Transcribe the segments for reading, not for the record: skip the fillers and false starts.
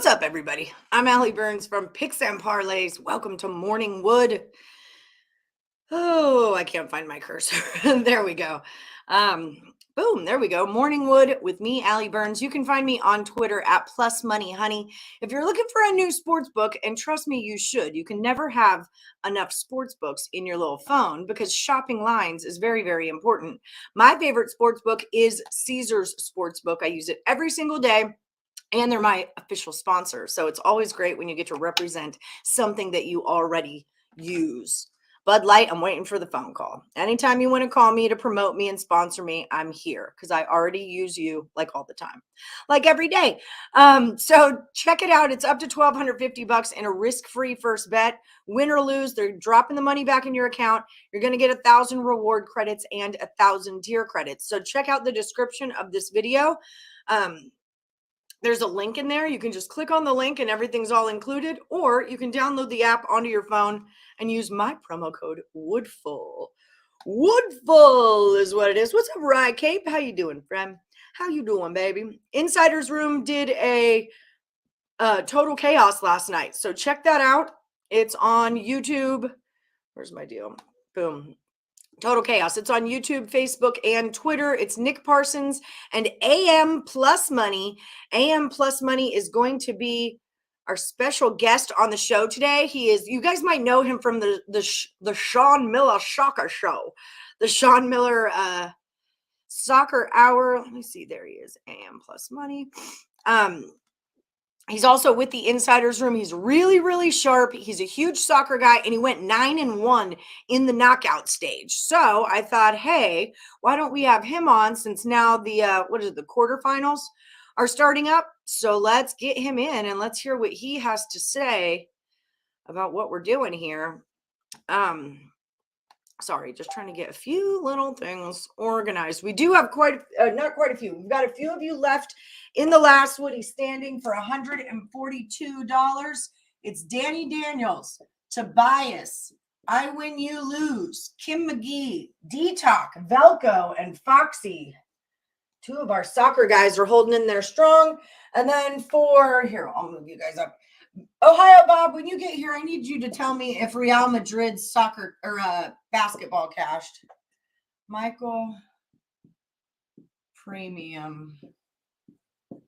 up, everybody? I'm Allie Burns from Picks and Parlays. Welcome to Morning Wood. Oh, I can't find my cursor. There we go. Boom, there we go. Morning Wood with me, Allie Burns. You can find me on Twitter at +moneyhoney. If you're looking for a new sports book, and trust me, you should. You can never have enough sports books in your little phone because shopping lines is very, very important. My favorite sports book is Caesars Sportsbook. I use it every single day. And they're my official sponsor. So it's always great when you get to represent something that you already use. Bud Light, I'm waiting for the phone call. Anytime you want to call me to promote me and sponsor me, I'm here because I already use you like all the time, like every day. So check it out. It's up to $1,250 in a risk-free first bet. Win or lose, they're dropping the money back in your account. You're going to get 1,000 reward credits and 1,000 tier credits. So check out the description of this video. There's a link in there. You can just click on the link and everything's all included, or you can download the app onto your phone and use my promo code WOODFUL. WOODFUL is what it is. What's up, Rye Cape? How you doing, friend? How you doing, baby? Insider's Room did a Total Chaos last night, so check that out. It's on YouTube. Where's my deal? Boom. Total Chaos. It's on YouTube, Facebook, and Twitter. It's Nick Parsons and AM Plus Money. AM Plus Money is going to be our special guest on the show today. He is, you guys might know him from the Sean Miller Soccer Show. The Sean Miller Soccer Hour. Let me see. There he is. AM Plus Money. He's also with the Insider's Room. He's really, really sharp. He's a huge soccer guy, and he went 9-1 in the knockout stage. So I thought, hey, why don't we have him on since now the quarterfinals are starting up? So let's get him in and let's hear what he has to say about what we're doing here. Sorry, just trying to get a few little things organized. We do have not quite a few. We've got a few of you left in the last Woody standing for $142. It's Danny Daniels, Tobias, I Win You Lose, Kim McGee, D-Talk, Velco, and Foxy. Two of our soccer guys are holding in there strong. And then here, I'll move you guys up. Ohio Bob, when you get here, I need you to tell me if Real Madrid's soccer or basketball cashed. Michael Premium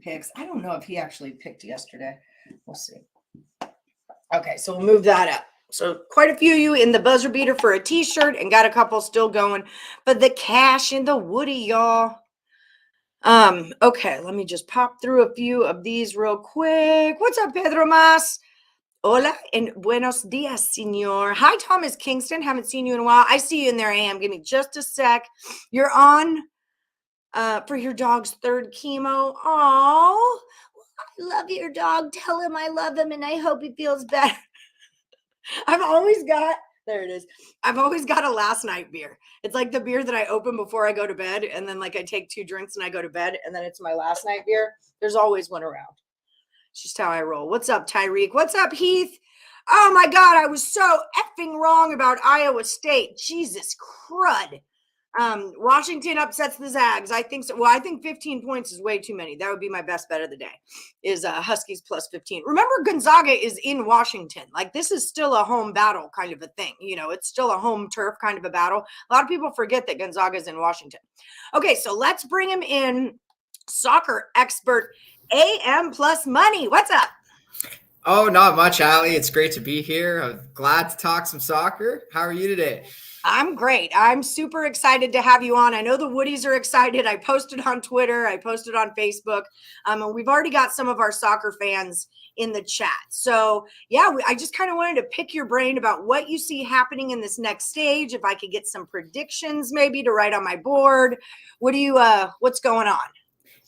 picks. I don't know if he actually picked yesterday. We'll see. Okay, so we'll move that up. So quite a few of you in the buzzer beater for a t-shirt and got a couple still going. But the cash in the Woody, y'all. Okay, let me just pop through a few of these real quick. What's up, Pedro Mas? Hola and buenos dias, señor. Hi, Thomas Kingston. Haven't seen you in a while. I see you in there, AM. Give me just a sec. You're on for your dog's third chemo. Oh, I love your dog. Tell him I love him and I hope he feels better. There it is. I've always got a last night beer. It's like the beer that I open before I go to bed. And then like I take 2 drinks and I go to bed. And then it's my last night beer. There's always one around. It's just how I roll. What's up, Tyreek? What's up, Heath? Oh my God. I was so effing wrong about Iowa State. Jesus crud. Washington upsets the Zags. I think so. Well, I think 15 points is way too many. That would be my best bet of the day is Huskies plus 15. Remember, Gonzaga is in Washington. Like, this is still a home battle kind of a thing. You know, it's still a home turf kind of a battle. A lot of people forget that Gonzaga is in Washington. Okay, so let's bring him in. Soccer expert AM Plus Money. What's up? Oh, not much, Allie. It's great to be here. I'm glad to talk some soccer. How are you today? I'm great. I'm super excited to have you on. I know the Woodies are excited. I posted on Twitter. I posted on Facebook. And we've already got some of our soccer fans in the chat. So, yeah, I just kind of wanted to pick your brain about what you see happening in this next stage. If I could get some predictions maybe to write on my board. What's going on?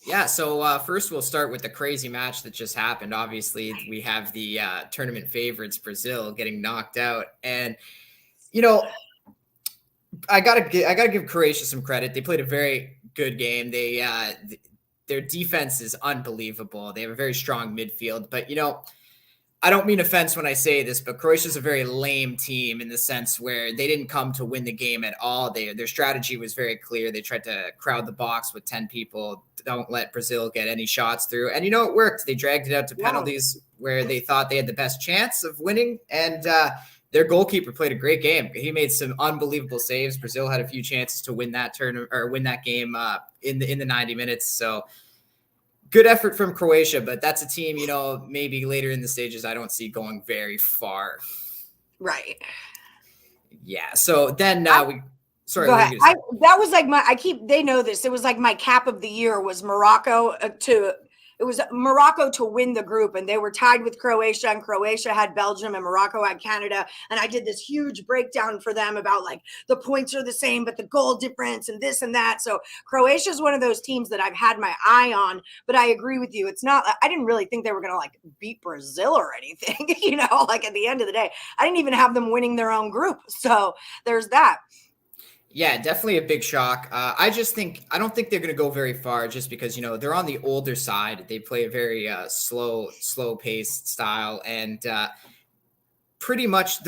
Yeah, so first we'll start with the crazy match that just happened. Obviously, we have the tournament favorites, Brazil, getting knocked out. And, you know, I gotta give Croatia some credit. They played a very good game. Their defense is unbelievable. They have a very strong midfield. But, you know, I don't mean offense when I say this, but Croatia's a very lame team in the sense where they didn't come to win the game at all. Their strategy was very clear. They tried to crowd the box with 10 people, don't let Brazil get any shots through. And, it worked. They dragged it out to penalties where they thought they had the best chance of winning. And their goalkeeper played a great game. He made some unbelievable saves. Brazil had a few chances to win that tournament or win that game in the 90 minutes. So good effort from Croatia, but that's a team, maybe later in the stages, I don't see going very far. Right. Yeah. So then sorry. Go ahead. That was like they know this. It was like my cap of the year was Morocco to win the group, and they were tied with Croatia, and Croatia had Belgium and Morocco had Canada. And I did this huge breakdown for them about like the points are the same, but the goal difference and this and that. So Croatia is one of those teams that I've had my eye on, but I agree with you. It's not, I didn't really think they were going to like beat Brazil or anything, like at the end of the day, I didn't even have them winning their own group. So there's that. Yeah, definitely a big shock. I don't think they're going to go very far just because, they're on the older side. They play a very slow paced style. And pretty much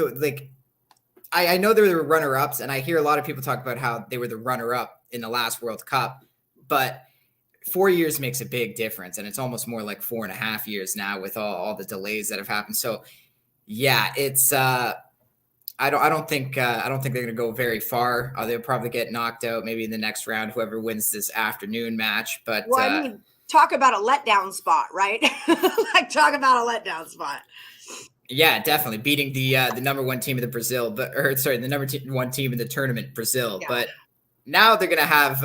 I know they're the runner ups, and I hear a lot of people talk about how they were the runner up in the last World Cup, but 4 years makes a big difference. And it's almost more like 4.5 years now with all the delays that have happened. So yeah, it's I don't think they're going to go very far. They'll probably get knocked out maybe in the next round, whoever wins this afternoon match. But talk about a letdown spot, right? Talk about a letdown spot. Yeah, definitely beating the number one team of the Brazil, the number one team in the tournament, Brazil. Yeah. But now they're gonna have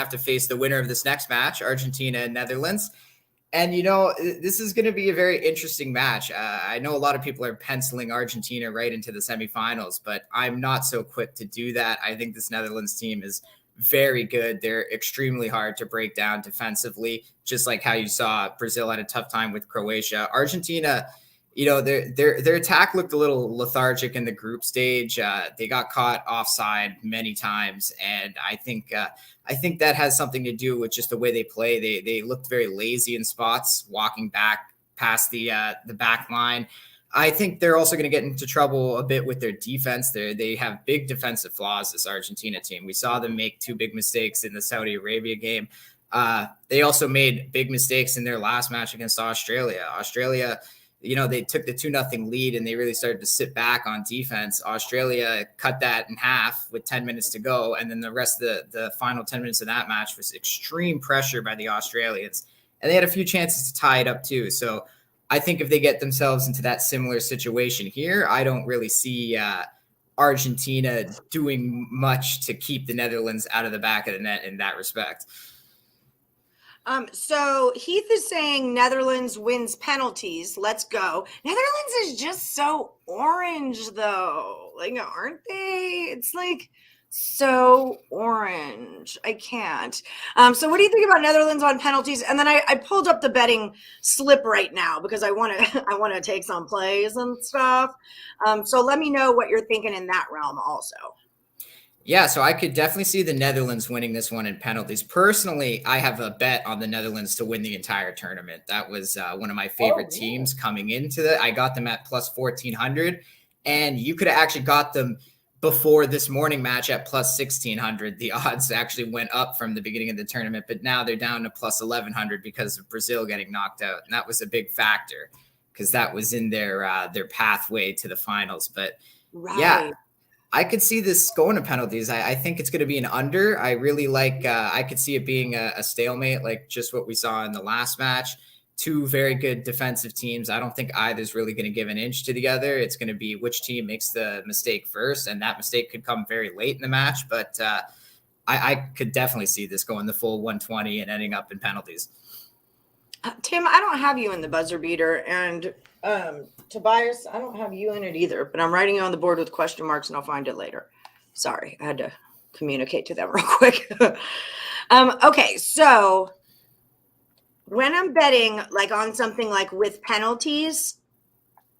to face the winner of this next match, Argentina and Netherlands. And, this is going to be a very interesting match. I know a lot of people are penciling Argentina right into the semifinals, but I'm not so quick to do that. I think this Netherlands team is very good. They're extremely hard to break down defensively, just like how you saw Brazil had a tough time with Croatia. Argentina, their attack looked a little lethargic in the group stage. They got caught offside many times, and I think that has something to do with just the way they play. They looked very lazy in spots, walking back past the back line. I think they're also going to get into trouble a bit with their defense. They have big defensive flaws, this Argentina team. We saw them make 2 big mistakes in the Saudi Arabia game. They also made big mistakes in their last match against Australia. Australia, they took the 2-0 lead and they really started to sit back on defense. Australia cut that in half with 10 minutes to go. And then the rest of the final 10 minutes of that match was extreme pressure by the Australians. And they had a few chances to tie it up too. So I think if they get themselves into that similar situation here, I don't really see Argentina doing much to keep the Netherlands out of the back of the net in that respect. So Heath is saying Netherlands wins penalties. Let's go. Netherlands is just so orange though. Aren't they? It's so orange. I can't. So what do you think about Netherlands on penalties? And then I pulled up the betting slip right now because I want to take some plays and stuff. So let me know what you're thinking in that realm also. Yeah, so I could definitely see the Netherlands winning this one in penalties. Personally, I have a bet on the Netherlands to win the entire tournament. That was one of my favorite teams coming into it. I got them at plus 1,400, and you could have actually got them before this morning match at plus 1,600. The odds actually went up from the beginning of the tournament, but now they're down to plus 1,100 because of Brazil getting knocked out, and that was a big factor because that was in their pathway to the finals. But yeah. I could see this going to penalties. I think it's going to be an under. I really I could see it being a stalemate, like just what we saw in the last match. 2 very good defensive teams. I don't think either's really going to give an inch to the other. It's going to be which team makes the mistake first, and that mistake could come very late in the match. But I could definitely see this going the full 120 and ending up in penalties. Tim, I don't have you in the buzzer beater, and Tobias, I don't have you in it either, but I'm writing you on the board with question marks and I'll find it later. Sorry, I had to communicate to them real quick. Okay, so when I'm betting on something with penalties,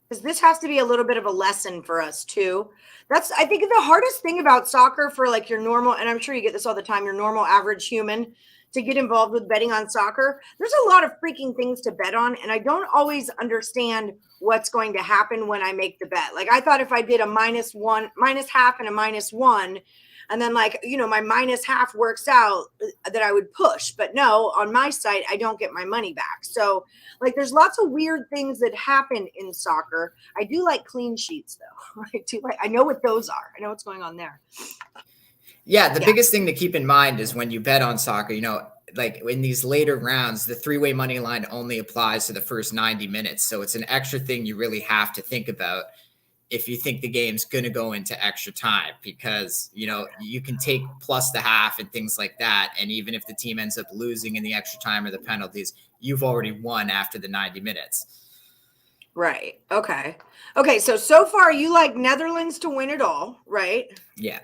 because this has to be a little bit of a lesson for us too. I think the hardest thing about soccer for your normal, and I'm sure you get this all the time, your normal average human to get involved with betting on soccer, there's a lot of freaking things to bet on. And I don't always understand what's going to happen when I make the bet. Like I thought if I did a -1, -half and a -1, and then like, my -half works out, that I would push. But no, on my site, I don't get my money back. So like there's lots of weird things that happen in soccer. I do like clean sheets though. I know what those are. I know what's going on there. Yeah, the biggest thing to keep in mind is when you bet on soccer, like in these later rounds, the three-way money line only applies to the first 90 minutes. So it's an extra thing you really have to think about if you think the game's going to go into extra time, because, you can take plus the half and things like that. And even if the team ends up losing in the extra time or the penalties, you've already won after the 90 minutes. Right. Okay. So far you like Netherlands to win it all, right? Yeah.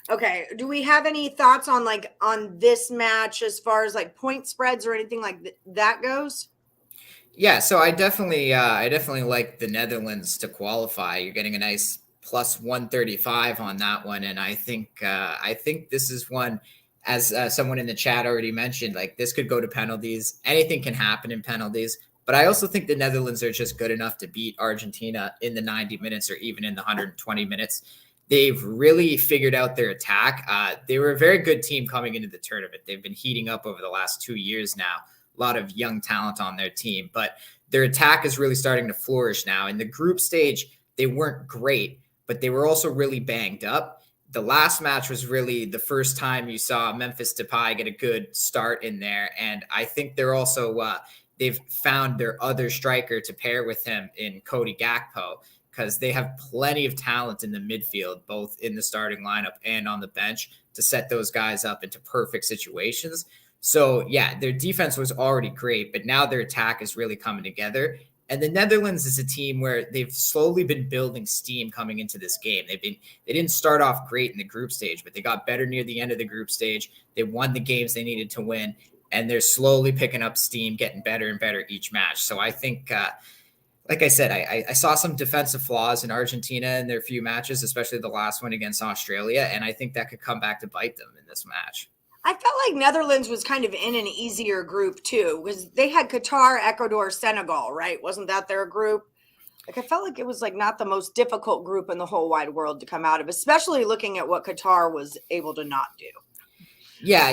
Okay. Do we have any thoughts on this match as far as like point spreads or anything like that goes? Yeah, so I definitely like the Netherlands to qualify. You're getting a nice plus 135 on that one, and I think this is one, as someone in the chat already mentioned, like this could go to penalties. Anything can happen in penalties, but I also think the Netherlands are just good enough to beat Argentina in the 90 minutes or even in the 120 minutes. They've really figured out their attack. They were a very good team coming into the tournament. They've been heating up over the last 2 years now. A lot of young talent on their team, but their attack is really starting to flourish now. In the group stage, they weren't great, but they were also really banged up. The last match was really the first time you saw Memphis Depay get a good start in there. And I think they're also, they've found their other striker to pair with him in Cody Gakpo, because they have plenty of talent in the midfield, both in the starting lineup and on the bench, to set those guys up into perfect situations. So, yeah, their defense was already great, but now their attack is really coming together. And the Netherlands is a team where they've slowly been building steam coming into this game. They didn't start off great in the group stage, but they got better near the end of the group stage. They won the games they needed to win, and they're slowly picking up steam, getting better and better each match. So I think, like I said, I saw some defensive flaws in Argentina in their few matches, especially the last one against Australia, and I think that could come back to bite them in this match. I felt like Netherlands was kind of in an easier group too, because they had Qatar, Ecuador, Senegal, right? Wasn't that their group? Like I felt like it was like not the most difficult group in the whole wide world to come out of, especially looking at what Qatar was able to not do. Yeah,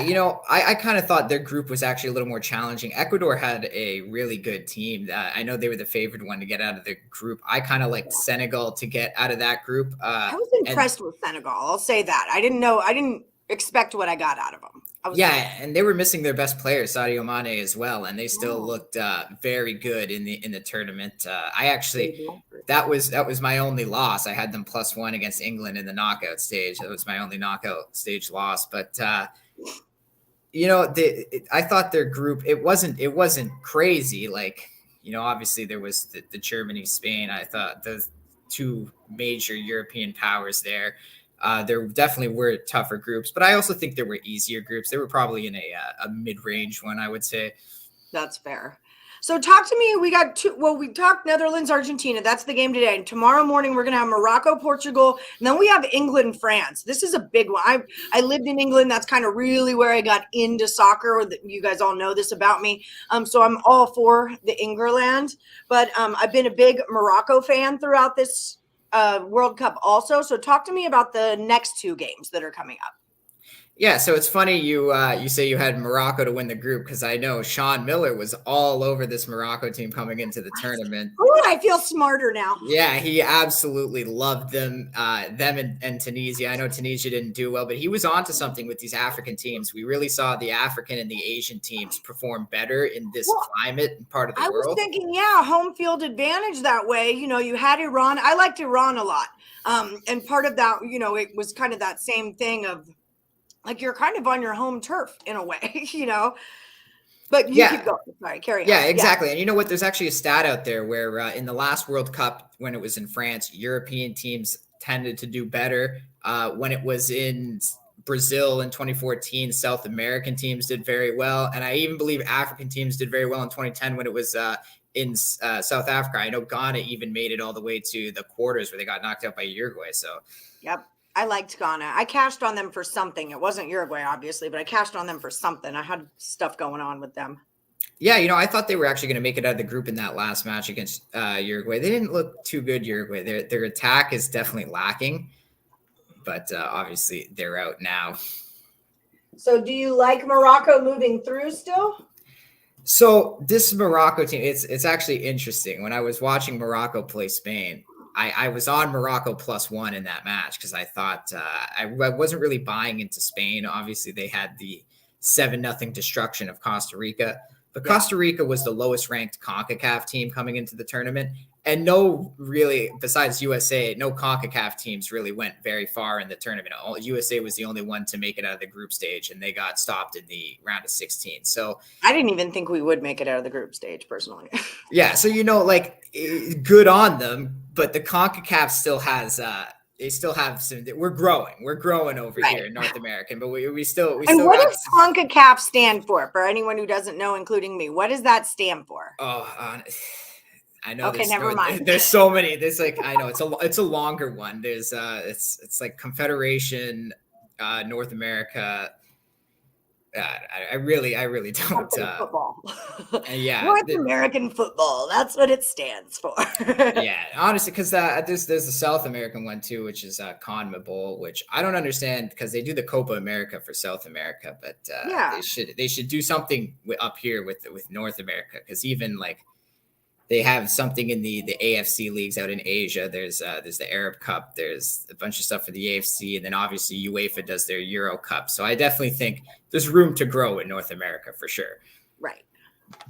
I kind of thought their group was actually a little more challenging. Ecuador had a really good team. I know they were the favored one to get out of the group. I kind of liked Senegal to get out of that group. I was impressed with Senegal. I'll say that. I didn't expect what I got out of them. And they were missing their best player, Sadio Mane, as well, and they still looked very good in the tournament. That was my only loss. I had them +1 against England in the knockout stage. That was my only knockout stage loss. But I thought their group, it wasn't crazy. Like, obviously there was the Germany, Spain. I thought the two major European powers there. There definitely were tougher groups, but I also think there were easier groups. They were probably in a mid-range one, I would say. That's fair. So talk to me. We talked Netherlands, Argentina. That's the game today. And tomorrow morning, we're going to have Morocco, Portugal. And then we have England, France. This is a big one. I lived in England. That's kind of really where I got into soccer. You guys all know this about me. So I'm all for the England. But I've been a big Morocco fan throughout this World Cup also. So talk to me about the next two games that are coming up. Yeah, so it's funny you say you had Morocco to win the group, because I know Sean Miller was all over this Morocco team coming into the tournament. Oh, I feel smarter now. Yeah, he absolutely loved them and Tunisia. I know Tunisia didn't do well, but he was onto something with these African teams. We really saw the African and the Asian teams perform better in this climate and part of the world. I was thinking, home field advantage that way. You had Iran. I liked Iran a lot. And part of that, it was kind of that same thing of, like, you're kind of on your home turf in a way, but you keep going. Sorry, carry on. Yeah, exactly. And you know what? There's actually a stat out there where in the last World Cup, when it was in France, European teams tended to do better. When it was in Brazil in 2014, South American teams did very well. And I even believe African teams did very well in 2010 when it was in South Africa. I know Ghana even made it all the way to the quarters where they got knocked out by Uruguay. So, yep. I liked Ghana. I cashed on them for something. It wasn't Uruguay, obviously, but I cashed on them for something. I had stuff going on with them. Yeah, I thought they were actually going to make it out of the group in that last match against Uruguay. They didn't look too good, Uruguay. Their attack is definitely lacking, but obviously they're out now. So do you like Morocco moving through still? So this Morocco team, it's actually interesting. When I was watching Morocco play Spain, I was on Morocco +1 in that match because I thought I wasn't really buying into Spain. Obviously, they had the 7-0 destruction of Costa Rica. But Costa Rica was the lowest ranked CONCACAF team coming into the tournament. And besides USA, no CONCACAF teams really went very far in the tournament. USA was the only one to make it out of the group stage, and they got stopped in the round of 16. So I didn't even think we would make it out of the group stage, personally. Yeah, so good on them, but the CONCACAF still has they still have some. We're growing over here in North America, but we still. And what does CONCACAF stand for? For anyone who doesn't know, including me, what does that stand for? I know. Okay, never mind. There's so many. There's I know it's a longer one. There's it's like Confederation, North America. I really don't. Football. Yeah, North American football. That's what it stands for. Yeah, honestly, because there's the South American one too, which is CONMEBOL, which I don't understand because they do the Copa America for South America, but they should do something up here with North America, because even they have something in the AFC leagues out in Asia. There's the Arab Cup. There's a bunch of stuff for the AFC, and then obviously UEFA does their Euro Cup. So I definitely think there's room to grow in North America for sure. Right.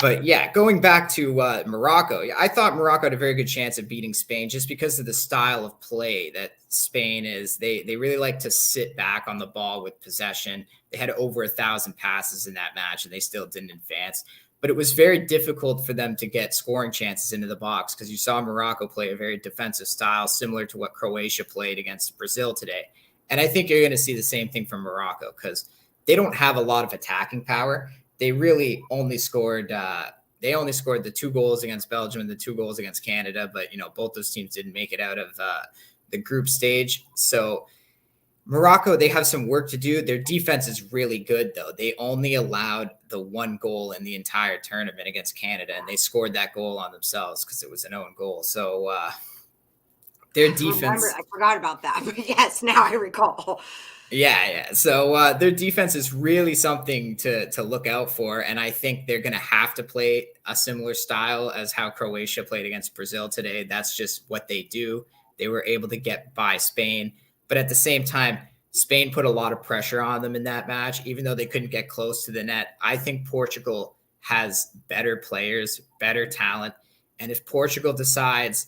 But yeah, going back to Morocco, I thought Morocco had a very good chance of beating Spain just because of the style of play that Spain is. They really like to sit back on the ball with possession. They had over 1,000 passes in that match, and they still didn't advance. But it was very difficult for them to get scoring chances into the box because you saw Morocco play a very defensive style, similar to what Croatia played against Brazil today. And I think you're going to see the same thing from Morocco because they don't have a lot of attacking power. They really only scored the 2 goals against Belgium and the 2 goals against Canada. But, both those teams didn't make it out of the group stage. So Morocco, they have some work to do. Their defense is really good, though. They only allowed the 1 goal in the entire tournament against Canada, and they scored that goal on themselves because it was an own goal. So their defense... I forgot about that, but yes, now I recall. Yeah. So their defense is really something to look out for, and I think they're going to have to play a similar style as how Croatia played against Brazil today. That's just what they do. They were able to get by Spain. But at the same time, Spain put a lot of pressure on them in that match, even though they couldn't get close to the net. I think Portugal has better players, better talent. And if Portugal decides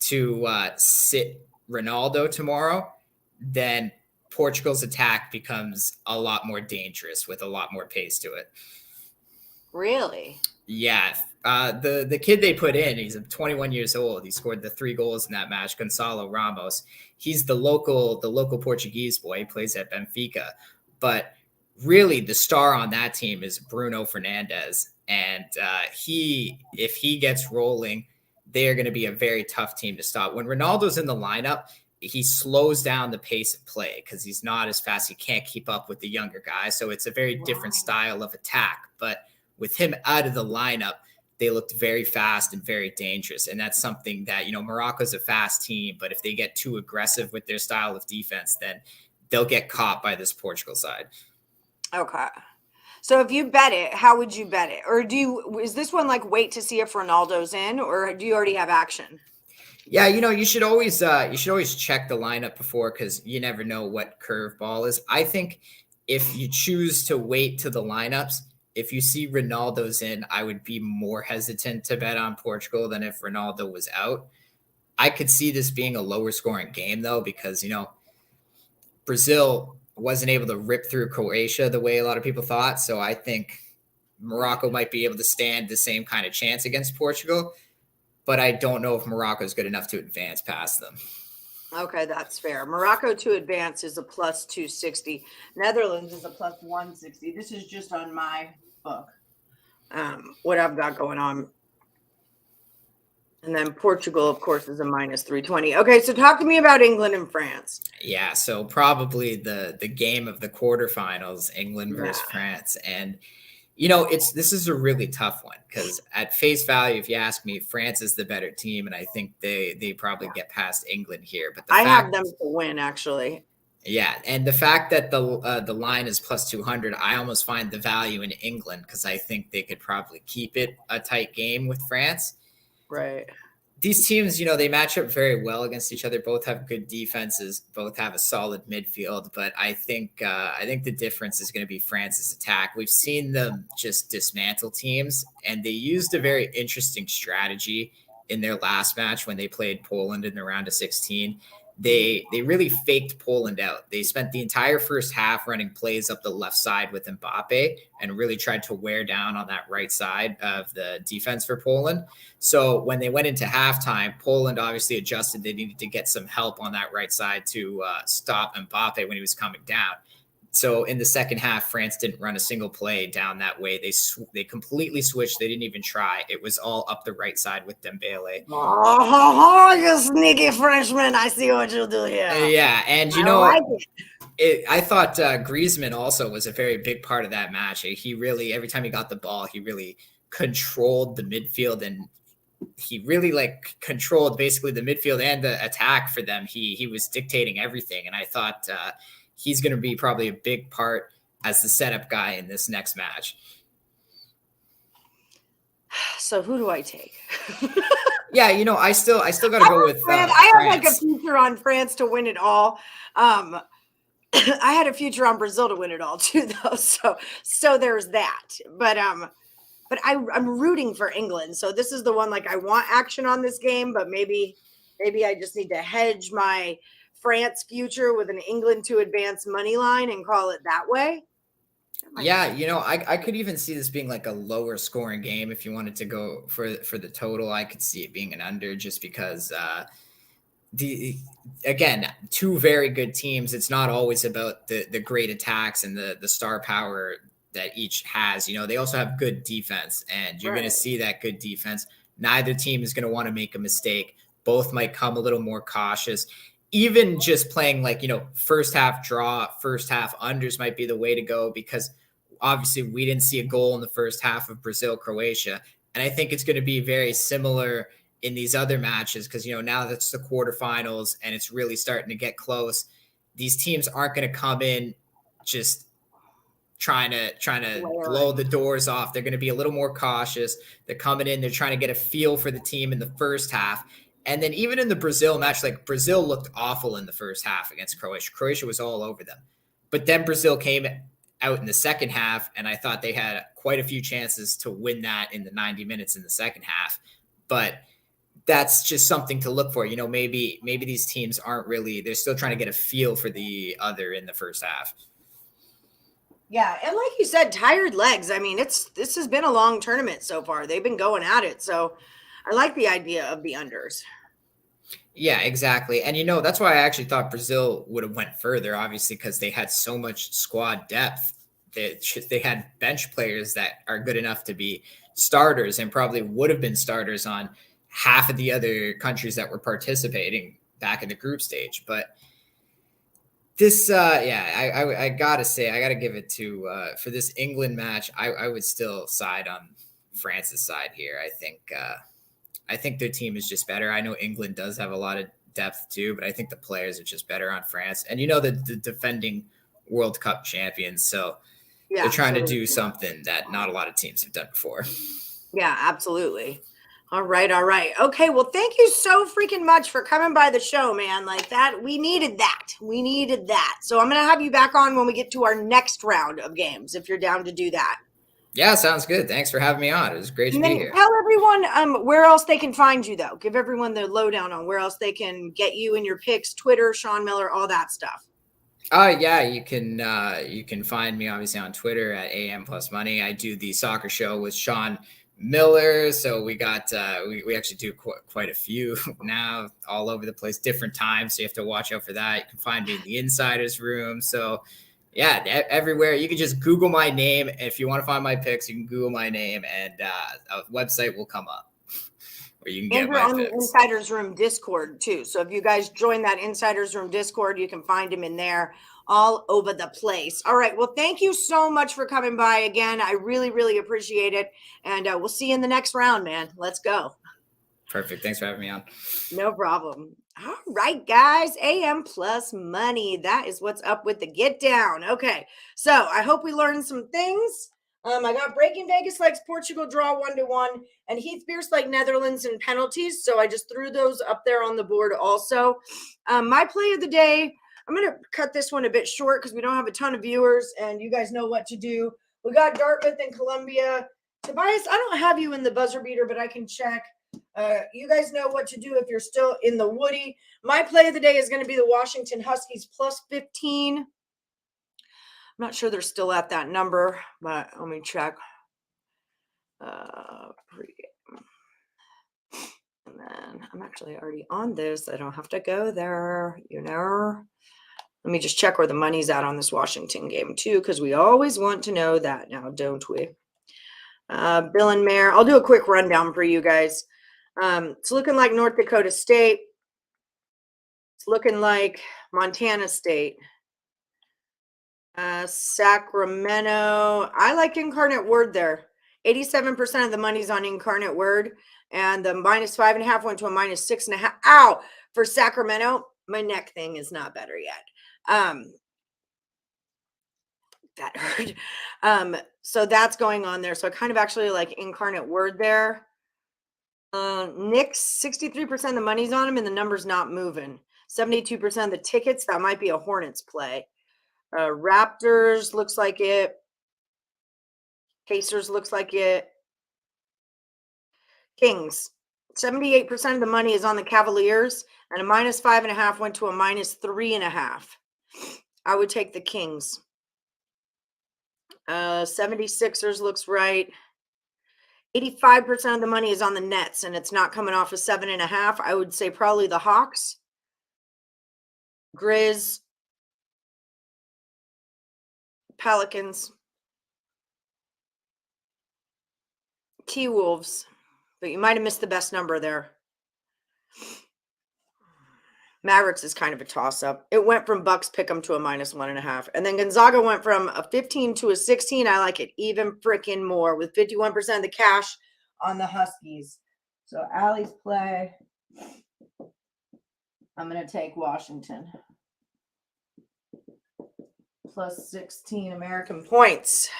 to sit Ronaldo tomorrow, then Portugal's attack becomes a lot more dangerous with a lot more pace to it. Really? Yeah. The kid they put in, he's 21 years old. He scored the 3 goals in that match, Gonçalo Ramos. He's the local Portuguese boy. He plays at Benfica. But really, the star on that team is Bruno Fernandes. And if he gets rolling, they are going to be a very tough team to stop. When Ronaldo's in the lineup, he slows down the pace of play because he's not as fast. He can't keep up with the younger guys. So it's a very different style of attack. But with him out of the lineup, they looked very fast and very dangerous. And that's something that, Morocco's a fast team, but if they get too aggressive with their style of defense, then they'll get caught by this Portugal side. Okay. So if you bet it, how would you bet it? Or is this one wait to see if Ronaldo's in, or do you already have action? Yeah, you should always check the lineup before, because you never know what curveball is. I think if you choose to wait to the lineups, if you see Ronaldo's in, I would be more hesitant to bet on Portugal than if Ronaldo was out. I could see this being a lower scoring game, though, because, Brazil wasn't able to rip through Croatia the way a lot of people thought. So I think Morocco might be able to stand the same kind of chance against Portugal, but I don't know if Morocco is good enough to advance past them. Okay, that's fair. Morocco to advance is a +260. Netherlands is a +160. This is just on my book, what I've got going on. And then Portugal, of course, is a -320. Okay, so talk to me about England and France. Yeah, so probably the game of the quarterfinals, England versus France. And, This is a really tough one because at face value, if you ask me, France is the better team, and I think they probably get past England here. But I have them to win, actually. Yeah, and the fact that the line is plus 200, I almost find the value in England because I think they could probably keep it a tight game with France. Right. These teams, they match up very well against each other. Both have good defenses. Both have a solid midfield. But I think the difference is going to be France's attack. We've seen them just dismantle teams, and they used a very interesting strategy in their last match when they played Poland in the round of 16. They really faked Poland out. They spent the entire first half running plays up the left side with Mbappe and really tried to wear down on that right side of the defense for Poland. So when they went into halftime, Poland obviously adjusted. They needed to get some help on that right side to stop Mbappe when he was coming down. So in the second half, France didn't run a single play down that way. They completely switched. They didn't even try. It was all up the right side with Dembele. Oh, you sneaky Frenchman. I see what you do here. Yeah, and I thought Griezmann also was a very big part of that match. He really, every time he got the ball, he really controlled the midfield, and he really controlled basically the midfield and the attack for them. He was dictating everything, and I thought he's going to be probably a big part as the setup guy in this next match. So who do I take? Yeah, I still got to go with France. I have a future on France to win it all. I had a future on Brazil to win it all too, though. So there's that. But I'm rooting for England. So this is the one I want action on this game, but maybe I just need to hedge my France future with an England to advance money line and call it that way. Yeah, I could even see this being a lower scoring game if you wanted to go for the total. I could see it being an under just because again, two very good teams. It's not always about the great attacks and the star power that each has. They also have good defense, and you're going to see that good defense. Neither team is going to want to make a mistake. Both might come a little more cautious. Even just playing first half draw, first half unders might be the way to go because obviously we didn't see a goal in the first half of Brazil-Croatia. And I think it's going to be very similar in these other matches because, now that's the quarterfinals and it's really starting to get close. These teams aren't going to come in just trying to blow the doors off. They're going to be a little more cautious. They're coming in, they're trying to get a feel for the team in the first half. And then even in the Brazil match, Brazil looked awful in the first half against Croatia. Croatia was all over them. But then Brazil came out in the second half, and I thought they had quite a few chances to win that in the 90 minutes in the second half. But that's just something to look for. Maybe these teams aren't really – they're still trying to get a feel for the other in the first half. Yeah, and like you said, tired legs. I mean, this has been a long tournament so far. They've been going at it. So I like the idea of the unders. Yeah, exactly. And, that's why I actually thought Brazil would have went further, obviously, because they had so much squad depth. They had bench players that are good enough to be starters and probably would have been starters on half of the other countries that were participating back in the group stage. But this, I got to say, I got to give it to, for this England match, I would still side on France's side here. I think their team is just better. I know England does have a lot of depth too, but I think the players are just better on France. And the defending World Cup champions, so they're trying to do something that not a lot of teams have done before. Yeah, absolutely. All right. Okay, well, thank you so freaking much for coming by the show, man. We needed that. So I'm going to have you back on when we get to our next round of games, if you're down to do that. Yeah, sounds good. Thanks for having me on. It was great to be here. Tell everyone where else they can find you, though. Give everyone the lowdown on where else they can get you and your picks, Twitter, Sean Miller, all that stuff. Yeah, you can find me obviously on Twitter at AM Plus Money. I do the soccer show with Sean Miller, so we got we actually do quite a few now, all over the place, different times. So you have to watch out for that. You can find me in the Insiders Room. So yeah, everywhere. You can just Google my name. If you want to find my picks, you can Google my name, and a website will come up. where you can And get we're my on the picks. Insiders Room Discord too. So if you guys join that Insiders Room Discord, you can find him in there all over the place. All right. Well, thank you so much for coming by again. I really, really appreciate it. And we'll see you in the next round, man. Let's go. Perfect. Thanks for having me on. No problem. All right, guys. AM plus money. That is what's up with the get down. Okay. So I hope we learned some things. I got Breaking Vegas likes Portugal draw 1-1, and Heath Pierce like Netherlands and penalties. So I just threw those up there on the board also. My play of the day, I'm going to cut this one a bit short because we don't have a ton of viewers and you guys know what to do. We got Dartmouth and Columbia. Tobias, I don't have you in the buzzer beater, but I can check. You guys know what to do if you're still in the Woody. My play of the day is going to be the Washington Huskies plus 15. I'm not sure they're still at that number, but let me check. Pregame. And then I'm actually already on this. I don't have to go there, you know. Let me just check where the money's at on this Washington game too, because we always want to know that now, don't we? Bill and Mare. I'll do a quick rundown for you guys. It's looking like North Dakota State. It's looking like Montana State. Sacramento. I like Incarnate Word there. 87% of the money's on Incarnate Word. And the minus 5.5 went to a minus 6.5. Ow! For Sacramento, my neck thing is not better yet. That hurt. So that's going on there. So I kind of actually like Incarnate Word there. Knicks, 63% of the money's on him and the number's not moving. 72% of the tickets, that might be a Hornets play. Raptors looks like it. Pacers looks like it. Kings, 78% of the money is on the Cavaliers, and a minus 5.5 went to a minus 3.5. I would take the Kings. 76ers looks right. 85% of the money is on the Nets, and it's not coming off of 7.5. I would say probably the Hawks. Grizz. Pelicans. T-Wolves. But you might have missed the best number there. Mavericks is kind of a toss-up. It went from Bucks pick'em to a minus 1.5. And then Gonzaga went from a 15 to a 16. I like it even freaking more with 51% of the cash on the Huskies. So Allie's play. I'm going to take Washington. Plus 16 American points.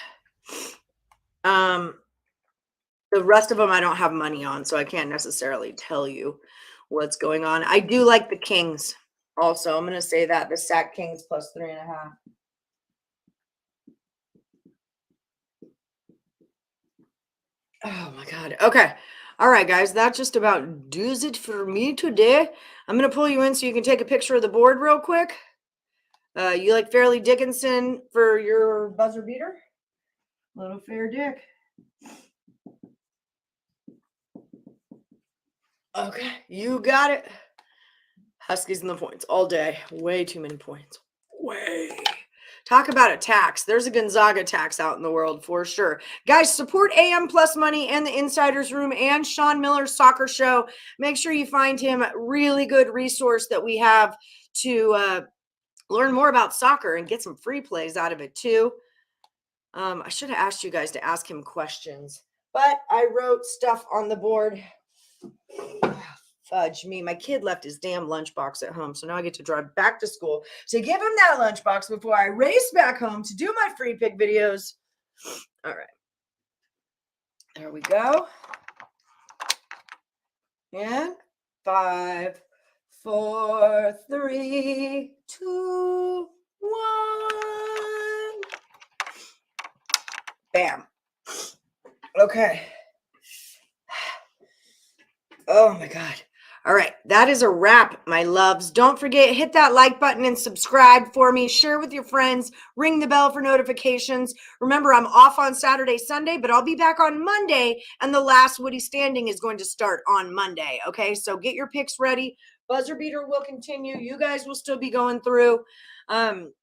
The rest of them I don't have money on, so I can't necessarily tell you what's going on. I do like the Kings also. I'm going to say that. The Sack Kings plus 3.5. Oh, my God. Okay. All right, guys. That just about does it for me today. I'm going to pull you in so you can take a picture of the board real quick. You like Fairleigh Dickinson for your buzzer beater? Little Fair Dick. Okay, you got it. Huskies in the points all day. Way too many points. Way. Talk about a tax. There's a Gonzaga tax out in the world for sure. Guys, support AM Plus Money and the Insiders Room and Sean Miller's Soccer Show. Make sure you find him a really good resource that we have to learn more about soccer and get some free plays out of it too. I should have asked you guys to ask him questions, but I wrote stuff on the board. Fudge me. My kid left his damn lunchbox at home, so now I get to drive back to school to give him that lunchbox before I race back home to do my free pick videos. All right. There we go. And 5, 4, 3, 2, 1. Bam. Okay. Oh my God. All right. That is a wrap, my loves. Don't forget, hit that like button and subscribe for me. Share with your friends. Ring the bell for notifications. Remember, I'm off on Saturday, Sunday, but I'll be back on Monday, and the last Woody Standing is going to start on Monday. Okay. So get your picks ready. Buzzer beater will continue. You guys will still be going through. Don't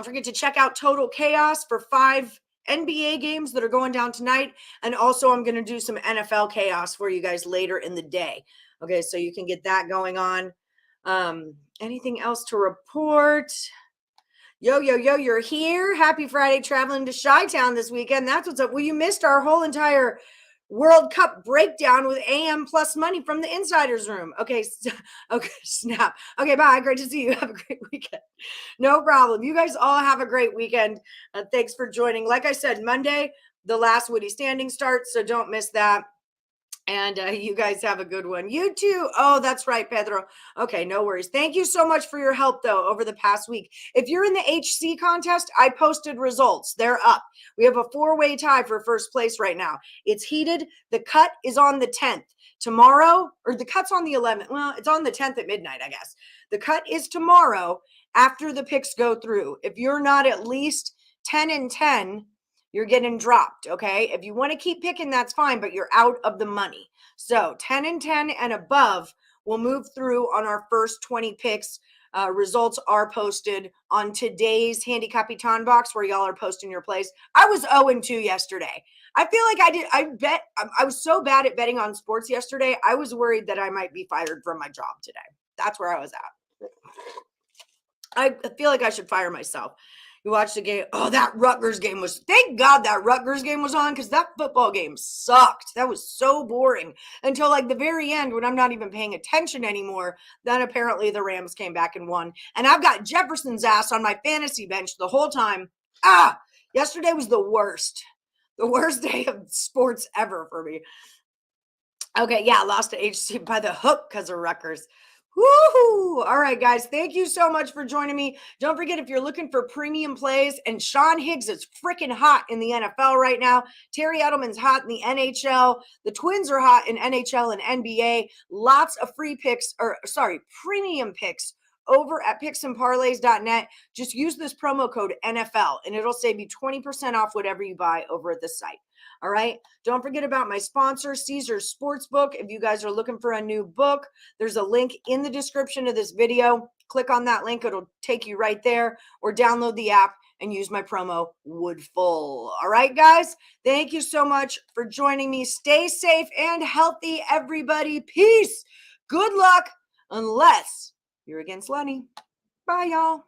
forget to check out Total Chaos for 5 NBA games that are going down tonight. And also I'm going to do some NFL chaos for you guys later in the day. Okay, so you can get that going on. Anything else to report? Yo, you're here. Happy Friday, traveling to Chi-Town this weekend. That's what's up. Well, you missed our whole entire World Cup breakdown with AM Plus Money from the Insiders Room. Okay, okay, snap. Okay, bye. Great to see you. Have a great weekend. No problem. You guys all have a great weekend. Thanks for joining. Like I said, Monday, the last Woody standing starts, so don't miss that. And you guys have a good one. You too. Oh, that's right, Pedro. Okay, no worries. Thank you so much for your help, though, over the past week. If you're in the HC contest, I posted results. They're up. We have a 4-way tie for first place right now. It's heated. The cut is on the 10th. Tomorrow, or the cut's on the 11th. Well, it's on the 10th at midnight, I guess. The cut is tomorrow after the picks go through. If you're not at least 10-10, you're getting dropped, okay? If you want to keep picking, that's fine, but you're out of the money. So 10-10 and above will move through on our first 20 picks. Results are posted on today's Handicapper box where y'all are posting your plays. I was 0-2 yesterday. I feel like I was so bad at betting on sports yesterday. I was worried that I might be fired from my job today. That's where I was at. I feel like I should fire myself. You watched the game. Oh, that Rutgers game was, thank God that Rutgers game was on because that football game sucked. That was so boring until like the very end when I'm not even paying attention anymore. Then apparently the Rams came back and won. And I've got Jefferson's ass on my fantasy bench the whole time. Yesterday was the worst day of sports ever for me. Okay, yeah, lost to HC by the hook because of Rutgers. Woohoo! All right, guys, thank you so much for joining me. Don't forget, if you're looking for premium plays, and Sean Higgs is freaking hot in the NFL right now. Terry Edelman's hot in the NHL. The Twins are hot in NHL and NBA. Lots of premium picks over at picksandparlays.net. Just use this promo code NFL, and it'll save you 20% off whatever you buy over at the site. All right. Don't forget about my sponsor, Caesars Sportsbook. If you guys are looking for a new book, there's a link in the description of this video. Click on that link. It'll take you right there, or download the app and use my promo Woodful. All right, guys. Thank you so much for joining me. Stay safe and healthy, everybody. Peace. Good luck, unless you're against Lenny. Bye, y'all.